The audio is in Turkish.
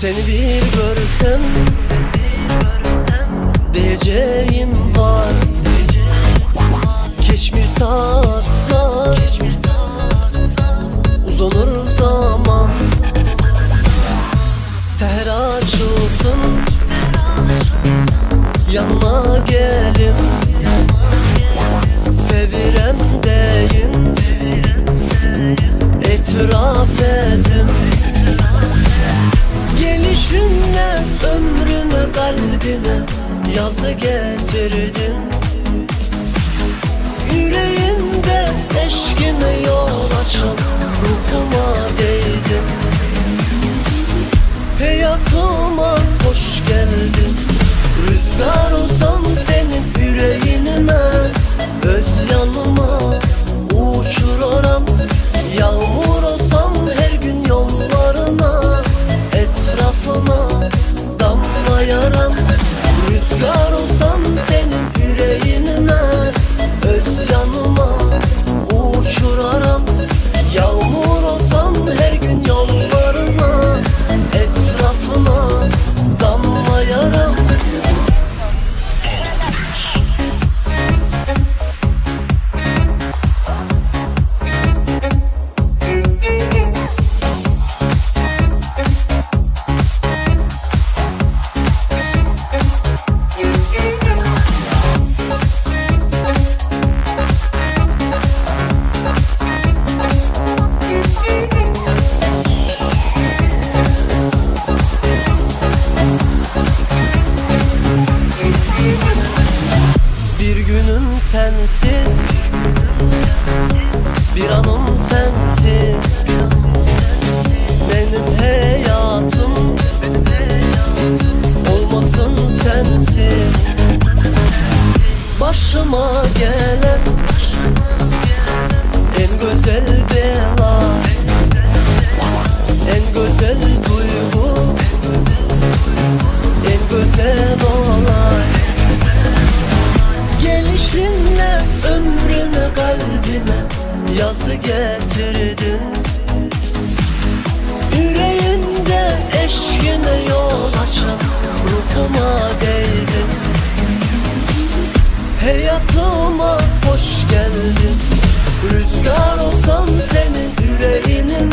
Seni bir görsem, diyeceğim var. Geçmiş saatler, uzanır zaman. Seher açılsın, yanına gelim. Sevirem deyin, etiraf edim. Gelişinle ömrümü kalbime yazı getirdin. Yüreğimde eşkime yol açıp ruhuma değdin. Hayatıma hoş geldin. Rüzgar olsam senin yüreğine, öz yanıma uçururum. Yağmur olsam her gün yollarına, etrafıma damlayarım. Rüzgar olsam senin yüreğine, öz yanıma uçurarım. Yağmur olsam her gün yollarına, etrafına damlayarım. Bir günüm sensiz, bir anım sensiz. Benim hayatım olmasın sensiz. Başıma gelen en güzel bela, en güzel duygu, en güzel olay. Gelişinle ömrümü kalbime yazı getirdin. Yüreğimde eşkime yol açıp ruhuma değdin. Hayatıma hoş geldin. Rüzgar olsam senin yüreğine,